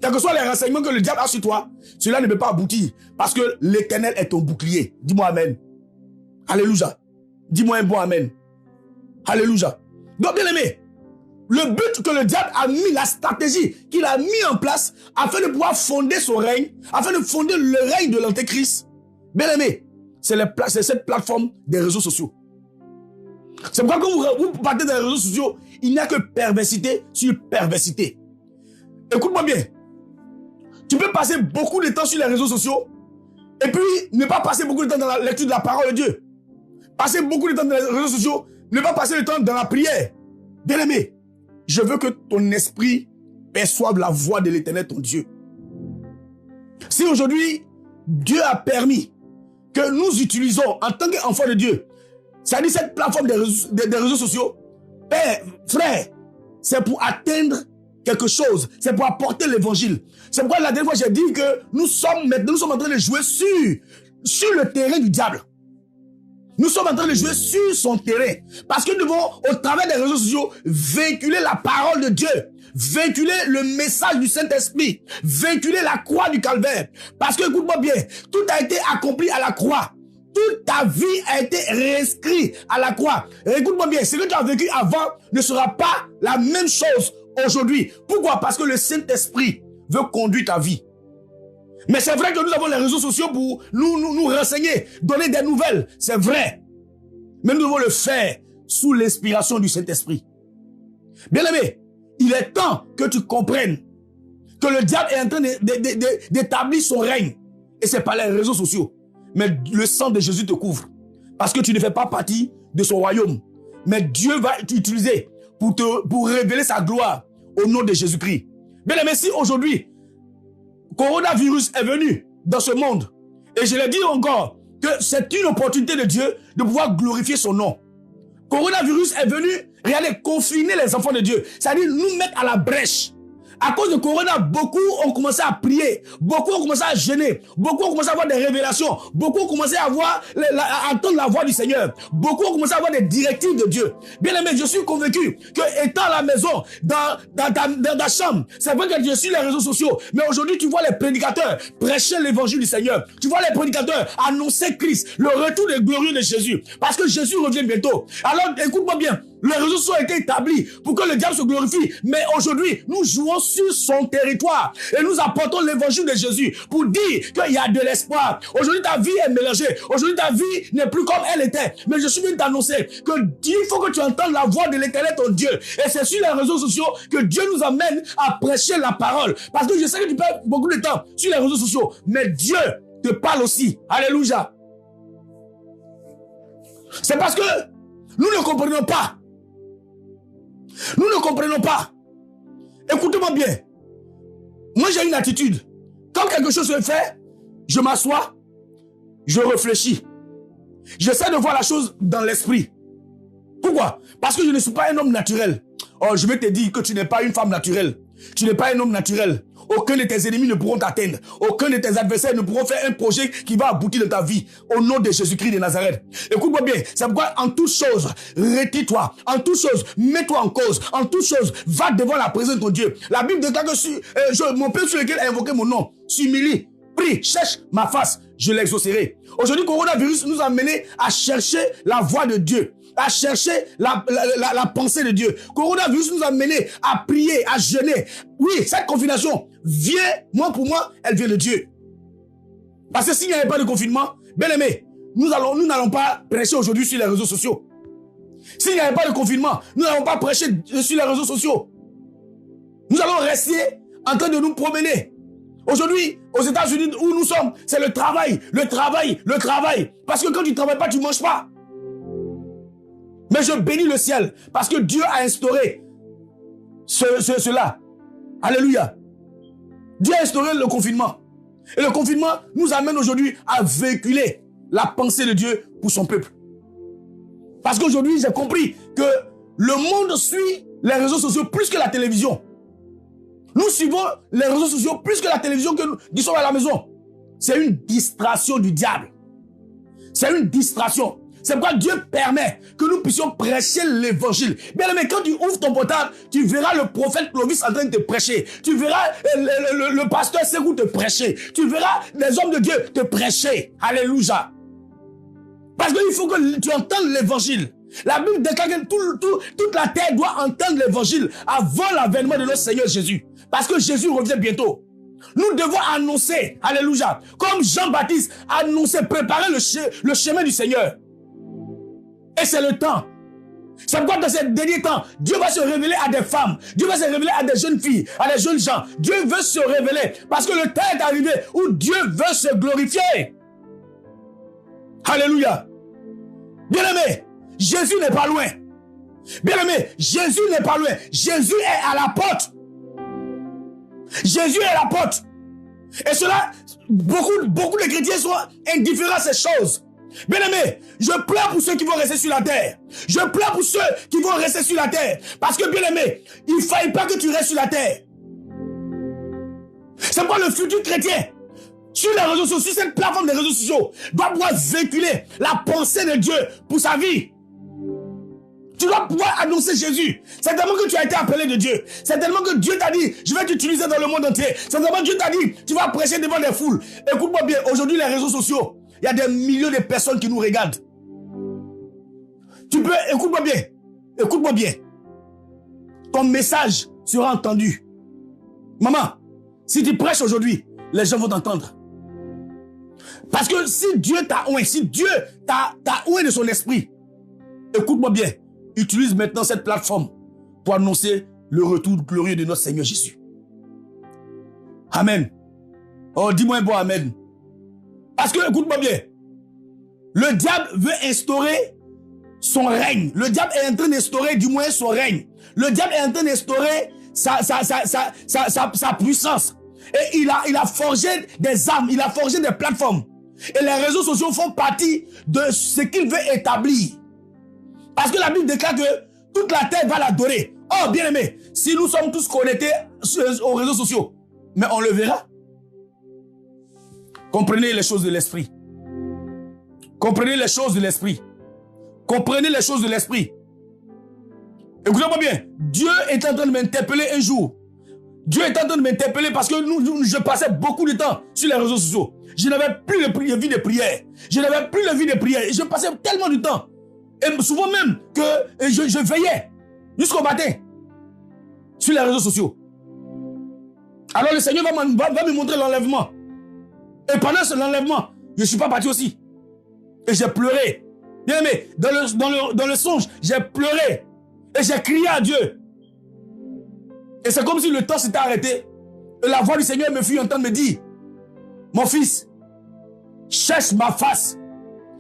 quels que soient les renseignements que le diable a sur toi, cela ne peut pas aboutir. Parce que l'Éternel est ton bouclier. Dis-moi amen. Alléluia. Dis-moi un bon amen. Alléluia. Donc, bien aimé, le but que le diable a mis, la stratégie qu'il a mis en place afin de pouvoir fonder son règne, afin de fonder le règne de l'Antéchrist, bien aimé, c'est cette plateforme des réseaux sociaux. C'est pourquoi quand vous partez des réseaux sociaux, il n'y a que perversité sur perversité. Écoute-moi bien. Tu peux passer beaucoup de temps sur les réseaux sociaux et puis ne pas passer beaucoup de temps dans la lecture de la parole de Dieu. Passer beaucoup de temps dans les réseaux sociaux, ne pas passer le temps dans la prière. Bien aimé, je veux que ton esprit perçoive la voix de l'Éternel, ton Dieu. Si aujourd'hui, Dieu a permis que nous utilisons en tant qu'enfants de Dieu, c'est-à-dire cette plateforme des réseaux sociaux, père, frère, c'est pour atteindre quelque chose, c'est pour apporter l'évangile. C'est pourquoi la dernière fois j'ai dit que nous sommes en train de jouer sur le terrain du diable. Nous sommes en train de jouer sur son terrain. Parce que nous devons, au travers des réseaux sociaux, véhiculer la parole de Dieu. Véhiculer le message du Saint-Esprit. Véhiculer la croix du calvaire. Parce que, écoute-moi bien, tout a été accompli à la croix. Toute ta vie a été réinscrite à la croix. Écoute-moi bien, ce que tu as vécu avant ne sera pas la même chose aujourd'hui. Pourquoi? Parce que le Saint-Esprit veut conduire ta vie. Mais c'est vrai que nous avons les réseaux sociaux pour nous renseigner, donner des nouvelles. C'est vrai. Mais nous devons le faire sous l'inspiration du Saint-Esprit. Bien aimé, il est temps que tu comprennes que le diable est en train d'établir son règne. Et c'est pas les réseaux sociaux. Mais le sang de Jésus te couvre. Parce que tu ne fais pas partie de son royaume. Mais Dieu va t'utiliser pour révéler sa gloire au nom de Jésus-Christ. Bien aimé, si aujourd'hui, coronavirus est venu dans ce monde, et je l'ai dit encore, que c'est une opportunité de Dieu de pouvoir glorifier son nom. Coronavirus est venu, regardez, confiner les enfants de Dieu, c'est-à-dire nous mettre à la brèche. À cause de Corona, beaucoup ont commencé à prier, beaucoup ont commencé à jeûner, beaucoup ont commencé à avoir des révélations, beaucoup ont commencé à entendre la voix du Seigneur, beaucoup ont commencé à avoir des directives de Dieu. Bien aimé, je suis convaincu que étant à la maison, dans ta chambre, c'est vrai que je suis les réseaux sociaux, mais aujourd'hui tu vois les prédicateurs prêcher l'évangile du Seigneur, tu vois les prédicateurs annoncer Christ, le retour des glorieux de Jésus, parce que Jésus revient bientôt. Alors écoute-moi bien, les réseaux sociaux ont été établis pour que le diable se glorifie. Mais aujourd'hui, nous jouons sur son territoire. Et nous apportons l'évangile de Jésus pour dire qu'il y a de l'espoir. Aujourd'hui, ta vie est mélangée. Aujourd'hui, ta vie n'est plus comme elle était. Mais je suis venu t'annoncer que Dieu, il faut que tu entendes la voix de l'Éternel, ton Dieu. Et c'est sur les réseaux sociaux que Dieu nous amène à prêcher la parole. Parce que je sais que tu perds beaucoup de temps sur les réseaux sociaux. Mais Dieu te parle aussi. Alléluia. C'est parce que nous ne comprenons pas. Nous ne comprenons pas. Écoutez-moi bien. Moi, j'ai une attitude. Quand quelque chose se fait, je m'assois, je réfléchis. J'essaie de voir la chose dans l'esprit. Pourquoi? Parce que je ne suis pas un homme naturel. Oh, je vais te dire que tu n'es pas une femme naturelle. Tu n'es pas un homme naturel. Aucun de tes ennemis ne pourront t'atteindre. Aucun de tes adversaires ne pourront faire un projet qui va aboutir de ta vie. Au nom de Jésus-Christ de Nazareth. Écoute-moi bien. C'est pourquoi en toute chose, retire-toi. En toute chose, mets-toi en cause. En toute chose, va devant la présence de ton Dieu. La Bible déclare que mon peuple sur lequel a invoqué mon nom s'humilie. Prie, cherche ma face, je l'exaucerai. Aujourd'hui, coronavirus nous a menés à chercher la voix de Dieu, à chercher la pensée de Dieu. Coronavirus nous a menés à prier, à jeûner. Oui, cette confination vient, pour moi, elle vient de Dieu. Parce que s'il n'y avait pas de confinement, bien aimé, nous n'allons pas prêcher aujourd'hui sur les réseaux sociaux. S'il n'y avait pas de confinement, nous n'allons pas prêcher sur les réseaux sociaux. Nous allons rester en train de nous promener. Aujourd'hui, aux États-Unis où nous sommes, c'est le travail, le travail, le travail. Parce que quand tu ne travailles pas, tu ne manges pas. Mais je bénis le ciel parce que Dieu a instauré cela. Alléluia. Dieu a instauré le confinement. Et le confinement nous amène aujourd'hui à véhiculer la pensée de Dieu pour son peuple. Parce qu'aujourd'hui, j'ai compris que le monde suit les réseaux sociaux plus que la télévision. Nous suivons les réseaux sociaux plus que la télévision que nous disons à la maison. C'est une distraction du diable. C'est une distraction. C'est pourquoi Dieu permet que nous puissions prêcher l'évangile. Bien aimé, quand tu ouvres ton portable, tu verras le prophète Clovis en train de te prêcher. Tu verras le pasteur Ségou te prêcher. Tu verras les hommes de Dieu te prêcher. Alléluia. Parce qu'il faut que tu entendes l'évangile. La Bible déclare que toute la terre doit entendre l'évangile avant l'avènement de notre Seigneur Jésus. Parce que Jésus revient bientôt. Nous devons annoncer, alléluia, comme Jean-Baptiste annonçait, préparer le chemin du Seigneur. Et c'est le temps. C'est pourquoi dans ces derniers temps, Dieu va se révéler à des femmes, Dieu va se révéler à des jeunes filles, à des jeunes gens. Dieu veut se révéler parce que le temps est arrivé où Dieu veut se glorifier. Alléluia. Bien-aimé, Jésus n'est pas loin. Bien-aimé, Jésus n'est pas loin. Jésus est à la porte. Jésus est à la porte. Et cela, beaucoup de chrétiens sont indifférents à ces choses. Bien-aimé, je pleure pour ceux qui vont rester sur la terre. Je pleure pour ceux qui vont rester sur la terre. Parce que, bien-aimé, il ne faille pas que tu restes sur la terre. C'est pas le futur chrétien. Sur les réseaux sociaux, sur cette plateforme des réseaux sociaux, doit pouvoir véhiculer la pensée de Dieu pour sa vie. Tu dois pouvoir annoncer Jésus. C'est tellement que tu as été appelé de Dieu. C'est tellement que Dieu t'a dit, je vais t'utiliser dans le monde entier. C'est tellement que Dieu t'a dit, tu vas prêcher devant des foules. Écoute-moi bien, aujourd'hui les réseaux sociaux, il y a des millions de personnes qui nous regardent. Tu peux, écoute-moi bien. Ton message sera entendu. Maman, si tu prêches aujourd'hui, les gens vont t'entendre. Parce que si Dieu t'a oint, si Dieu t'a oint de son esprit, écoute-moi bien, utilise maintenant cette plateforme pour annoncer le retour glorieux de notre Seigneur Jésus. Amen. Oh, dis-moi un bon amen. Parce que, écoute-moi bien, le diable veut instaurer son règne. Le diable est en train d'instaurer du moins son règne. Le diable est en train d'instaurer sa puissance. Et il a forgé des armes, il a forgé des plateformes. Et les réseaux sociaux font partie de ce qu'il veut établir. Parce que la Bible déclare que toute la terre va l'adorer. Oh, bien aimé, si nous sommes tous connectés aux réseaux sociaux, mais on le verra. Comprenez les choses de l'esprit. Comprenez les choses de l'esprit. Comprenez les choses de l'esprit. Écoutez-moi bien. Dieu est en train de m'interpeller un jour. Dieu est en train de m'interpeller parce que je passais beaucoup de temps sur les réseaux sociaux. Je n'avais plus de vie de prière. Je n'avais plus de vie de prière. Et je passais tellement de temps. Et souvent même que je veillais jusqu'au matin sur les réseaux sociaux. Alors le Seigneur va me montrer l'enlèvement. Et pendant ce l'enlèvement, je ne suis pas parti aussi. Et j'ai pleuré. Bien aimé, dans le songe, j'ai pleuré. Et j'ai crié à Dieu. Et c'est comme si le temps s'était arrêté. Et la voix du Seigneur me fit entendre me dire, mon fils, cherche ma face.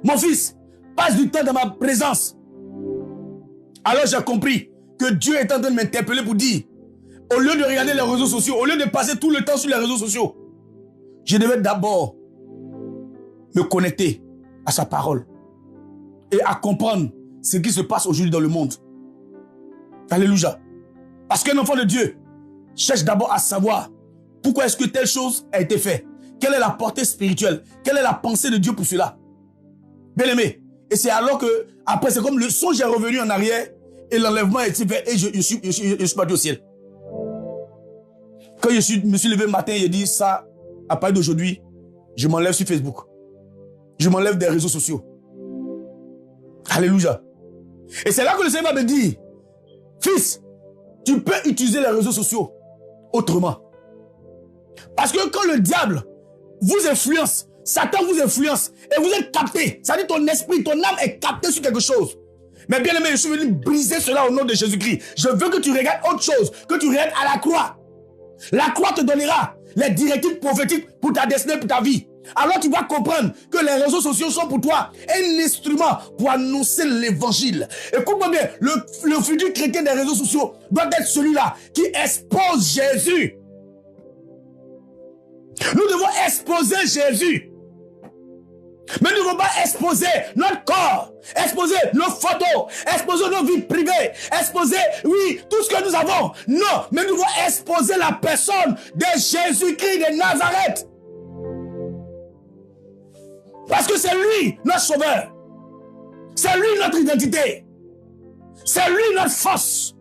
Mon fils, passe du temps dans ma présence. Alors j'ai compris que Dieu est en train de m'interpeller pour dire, au lieu de regarder les réseaux sociaux, au lieu de passer tout le temps sur les réseaux sociaux, je devais d'abord me connecter à sa parole et à comprendre ce qui se passe aujourd'hui dans le monde. Alléluia. Parce qu'un enfant de Dieu cherche d'abord à savoir pourquoi est-ce que telle chose a été faite. Quelle est la portée spirituelle? Quelle est la pensée de Dieu pour cela? Bien aimé. Et c'est alors que, après, c'est comme le songe est revenu en arrière et l'enlèvement a été fait et je suis parti au ciel. Quand je me suis levé le matin, j'ai dit ça, à partir d'aujourd'hui, je m'enlève sur Facebook. Je m'enlève des réseaux sociaux. Alléluia. Et c'est là que le Seigneur va me dire, fils, tu peux utiliser les réseaux sociaux autrement. Parce que quand le diable vous influence, Satan vous influence et vous êtes capté, ça dit ton esprit, ton âme est captée sur quelque chose. Mais bien aimé, je suis venu briser cela au nom de Jésus-Christ. Je veux que tu regardes autre chose, que tu regardes à la croix. La croix te donnera les directives prophétiques pour ta destinée, pour ta vie. Alors tu vas comprendre que les réseaux sociaux sont pour toi un instrument pour annoncer l'évangile. Écoute-moi bien, le futur chrétien des réseaux sociaux doit être celui-là qui expose Jésus. Nous devons exposer Jésus. Mais nous ne devons pas exposer notre corps, exposer nos photos, exposer nos vies privées, exposer, oui, tout ce que nous avons. Non, mais nous devons exposer la personne de Jésus-Christ de Nazareth. Parce que c'est lui notre sauveur. C'est lui notre identité. C'est lui notre force.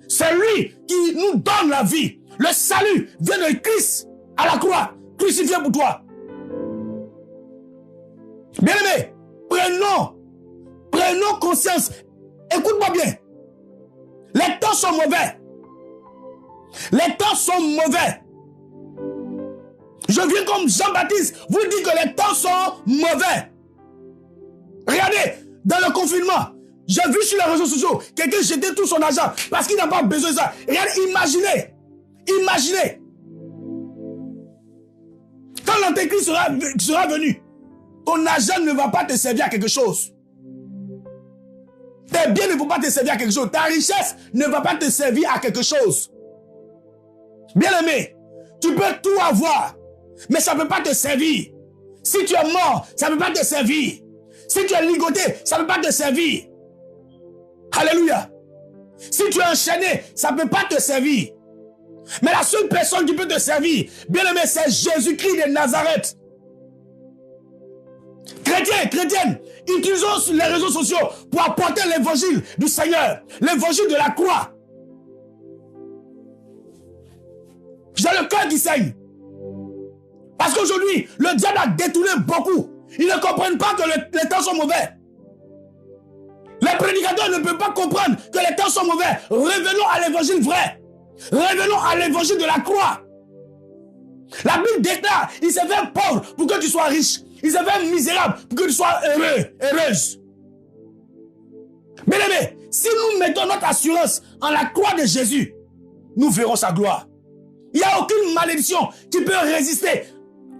C'est lui qui nous donne la vie. Le salut vient de Christ à la croix, crucifié pour toi. Bien-aimé, prenons conscience. Écoute-moi bien. Les temps sont mauvais. Les temps sont mauvais. Je viens comme Jean-Baptiste vous dire que les temps sont mauvais. Regardez, dans le confinement, j'ai vu sur les réseaux sociaux quelqu'un jeter tout son argent parce qu'il n'a pas besoin de ça. Regardez, imaginez. Quand l'antéchrist sera venu, ton argent ne va pas te servir à quelque chose. Tes biens ne vont pas te servir à quelque chose. Ta richesse ne va pas te servir à quelque chose. Bien-aimé, tu peux tout avoir, mais ça ne peut pas te servir. Si tu es mort, ça ne peut pas te servir. Si tu es ligoté, ça ne peut pas te servir. Alléluia. Si tu es enchaîné, ça ne peut pas te servir. Mais la seule personne qui peut te servir, bien-aimé, c'est Jésus-Christ de Nazareth. Chrétienne, utilisons les réseaux sociaux pour apporter l'évangile du Seigneur, l'évangile de la croix. J'ai le cœur qui saigne. Parce qu'aujourd'hui, le diable a détourné beaucoup. Ils ne comprennent pas que les temps sont mauvais. Les prédicateurs ne peuvent pas comprendre que les temps sont mauvais. Revenons à l'évangile vrai. Revenons à l'évangile de la croix. La Bible déclare, il s'est fait pauvre pour que tu sois riche. Il s'est fait misérable pour que tu sois heureuse. Bien-aimé, si nous mettons notre assurance en la croix de Jésus, nous verrons sa gloire. Il n'y a aucune malédiction qui peut résister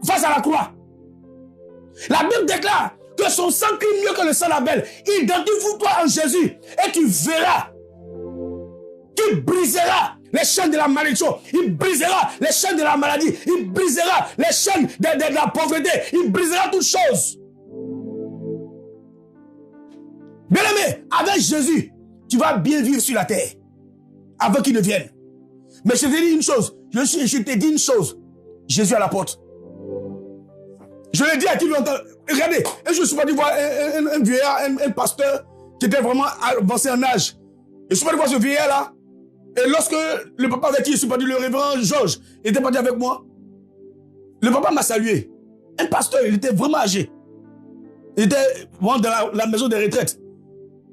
face à la croix. La Bible déclare que son sang crie mieux que le sang d'Abel. Identifie-toi en Jésus et tu verras qu'il brisera les chaînes de la malédiction. Il brisera les chaînes de la maladie. Il brisera les chaînes de la pauvreté. Il brisera toutes choses. Bien-aimé, avec Jésus, tu vas bien vivre sur la terre. Avant qu'il ne vienne. Mais je te dis une chose. Je te dis une chose. Jésus à la porte. Je l'ai dit à qui veut entendre. Regardez, et je suis parti voir un vieillard, un pasteur qui était vraiment avancé en âge. Et je suis parti voir ce vieillard-là. Et lorsque le papa avec qui je suis parti, le révérend Georges, était parti avec moi, le papa m'a salué. Un pasteur, il était vraiment âgé. Il était vraiment dans la maison de retraite.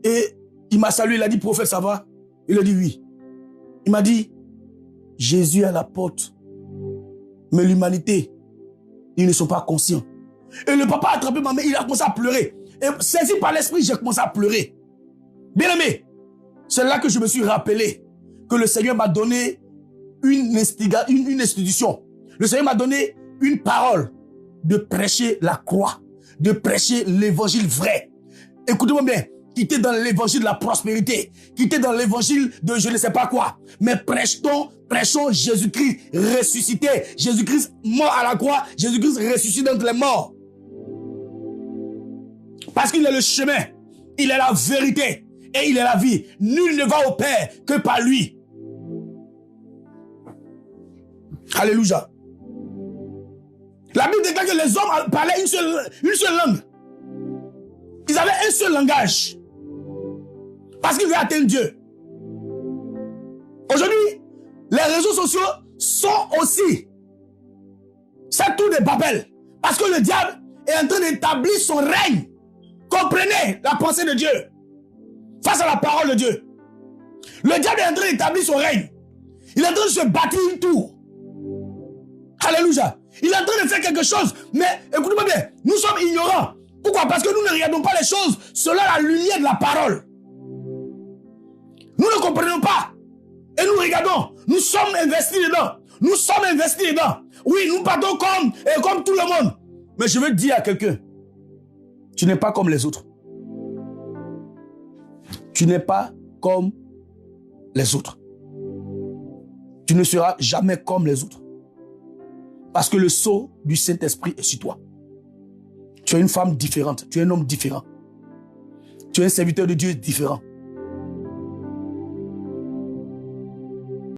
Et il m'a salué, il a dit, prophète, ça va? Il a dit oui. Il m'a dit, Jésus est à la porte. Mais l'humanité, ils ne sont pas conscients. Et le papa a attrapé ma main, il a commencé à pleurer. Et saisi par l'esprit, j'ai commencé à pleurer. Bien aimé, c'est là que je me suis rappelé que le Seigneur m'a donné une institution. Le Seigneur m'a donné une parole de prêcher la croix, de prêcher l'évangile vrai. Écoutez-moi bien, quittez dans l'évangile de la prospérité, quittez dans l'évangile de je ne sais pas quoi, mais prêchons Jésus-Christ ressuscité, Jésus-Christ mort à la croix, Jésus-Christ ressuscité d'entre les morts. Parce qu'il est le chemin, il est la vérité et il est la vie. Nul ne va au Père que par lui. Alléluia. La Bible déclare que les hommes parlaient une seule langue. Ils avaient un seul langage. Parce qu'ils veulent atteindre Dieu. Aujourd'hui, les réseaux sociaux sont aussi c'est tout de Babel. Parce que le diable est en train d'établir son règne. Comprenez la pensée de Dieu face à la parole de Dieu. Le diable est en train d'établir son règne. Il est en train de se bâtir une tour. Alléluia. Il est en train de faire quelque chose. Mais écoutez-moi bien, nous sommes ignorants. Pourquoi? Parce que nous ne regardons pas les choses selon la lumière de la parole. Nous ne comprenons pas. Et nous regardons. Nous sommes investis dedans. Nous sommes investis dedans. Oui, nous partons comme tout le monde. Mais je veux dire à quelqu'un, tu n'es pas comme les autres. Tu n'es pas comme les autres. Tu ne seras jamais comme les autres. Parce que le sceau du Saint-Esprit est sur toi. Tu es une femme différente. Tu es un homme différent. Tu es un serviteur de Dieu différent.